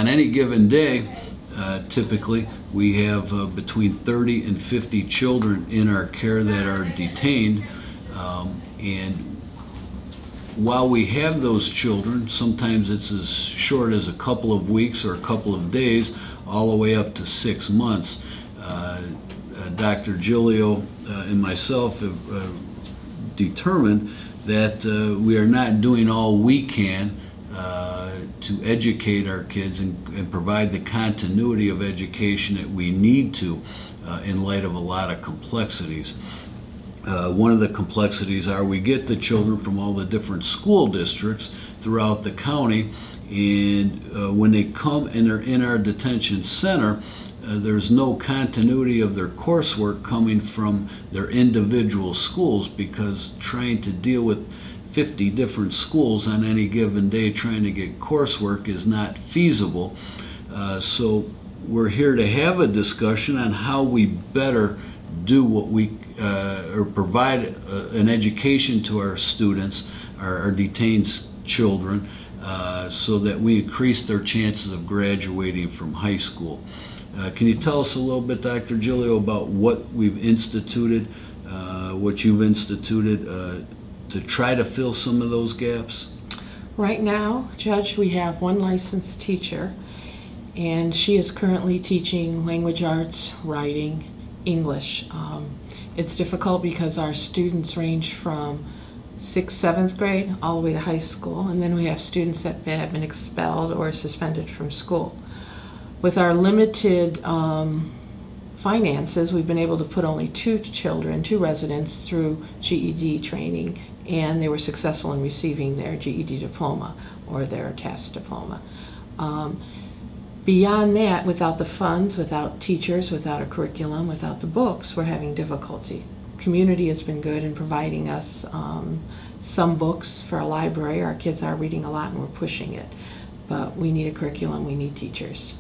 on any given day, typically we have between 30 and 50 children in our care that are detained, and while we have those children, sometimes it's as short as a couple of weeks or a couple of days, all the way up to 6 months. Dr. Giglio and myself have determined that we are not doing all we can to educate our kids and provide the continuity of education that we need to in light of a lot of complexities. One of the complexities are we get the children from all the different school districts throughout the county, and when they come and they're in our detention center, there's no continuity of their coursework coming from their individual schools, because trying to deal with 50 different schools on any given day trying to get coursework is not feasible. So we're here to have a discussion on how we better do what we or provide an education to our students, our detained children, so that we increase their chances of graduating from high school. Can you tell us a little bit, Dr. Giglio, about what we've instituted, what you've instituted to try to fill some of those gaps? Right now, Judge, we have one licensed teacher, and she is currently teaching language arts, writing, English. It's difficult because our students range from 6th, 7th grade all the way to high school, and then we have students that have been expelled or suspended from school. With our limited finances, we've been able to put only 2 residents through GED training, and they were successful in receiving their GED diploma or their attached diploma. Beyond that, without the funds, without teachers, without a curriculum, without the books, we're having difficulty. Community has been good in providing us some books for a library. Our kids are reading a lot and we're pushing it. But we need a curriculum, we need teachers.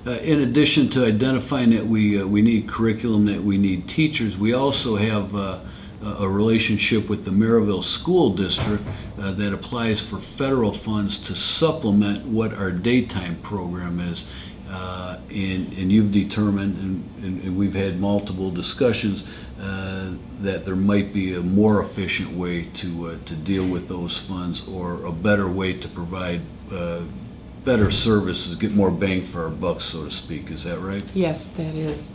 In addition to identifying that we need curriculum, that we need teachers, we also have a relationship with the Maryville School District that applies for federal funds to supplement what our daytime program is. And you've determined, and we've had multiple discussions, that there might be a more efficient way to deal with those funds, or a better way to provide better services, get more bang for our buck, so to speak. Is that right? Yes, that is.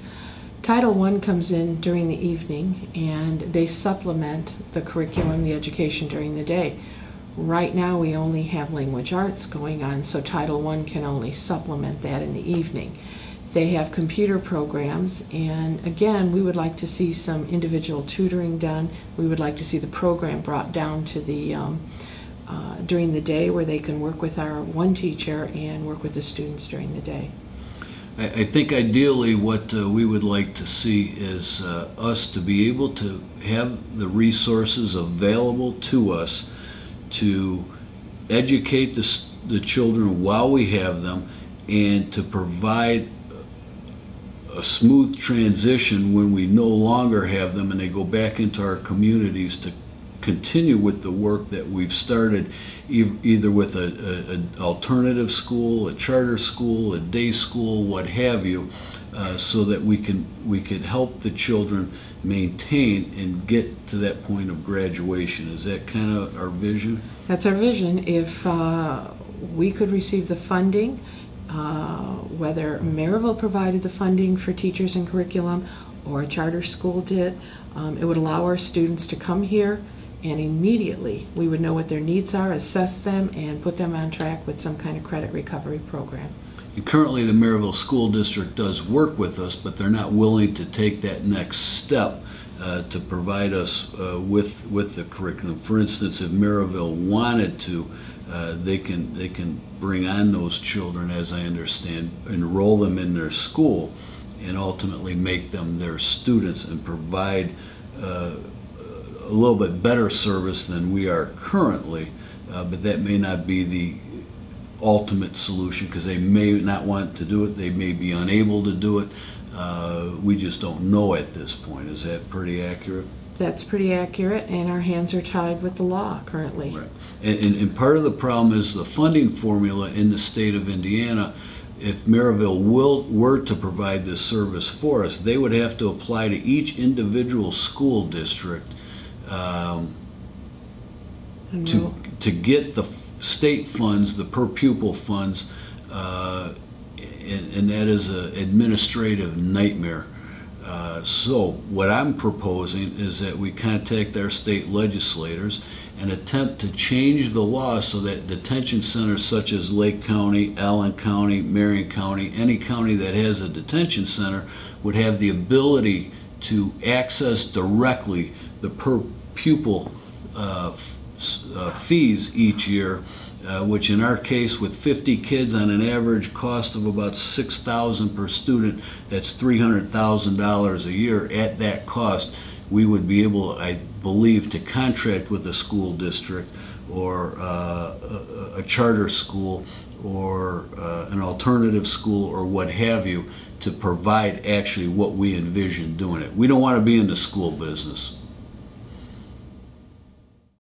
Title I comes in during the evening, and they supplement the curriculum, the education during the day. Right now we only have language arts going on, so Title I can only supplement that in the evening. They have computer programs, and again, we would like to see some individual tutoring done. We would like to see the program brought down to the during the day, where they can work with our one teacher and work with the students during the day. I think ideally what we would like to see is us to be able to have the resources available to us to educate the children while we have them, and to provide a smooth transition when we no longer have them and they go back into our communities, to continue with the work that we've started, either with an alternative school, a charter school, a day school, what have you, so that we can help the children maintain and get to that point of graduation. Is that kind of our vision? That's our vision. If we could receive the funding, whether Maryville provided the funding for teachers and curriculum or a charter school did, it would allow our students to come here, and immediately we would know what their needs are, assess them, and put them on track with some kind of credit recovery program. And currently the Maryville School District does work with us, but they're not willing to take that next step to provide us with the curriculum. For instance, if Maryville wanted to, they can bring on those children, as I understand, enroll them in their school, and ultimately make them their students and provide a little bit better service than we are currently, but that may not be the ultimate solution, because they may not want to do it, they may be unable to do it. We just don't know at this point. Is that pretty accurate? That's pretty accurate, and our hands are tied with the law currently. Right. And part of the problem is the funding formula in the state of Indiana. If Maryville were to provide this service for us, they would have to apply to each individual school district to get the state funds, the per pupil funds, and that is an administrative nightmare. So what I'm proposing is that we contact our state legislators and attempt to change the law so that detention centers such as Lake County, Allen County, Marion County, any county that has a detention center would have the ability to access directly the per pupil fees each year, which in our case with 50 kids on an average cost of about $6,000 per student, that's $300,000 a year. At that cost, we would be able, I believe, to contract with a school district or a charter school or an alternative school or what have you to provide actually what we envision doing it. We don't want to be in the school business.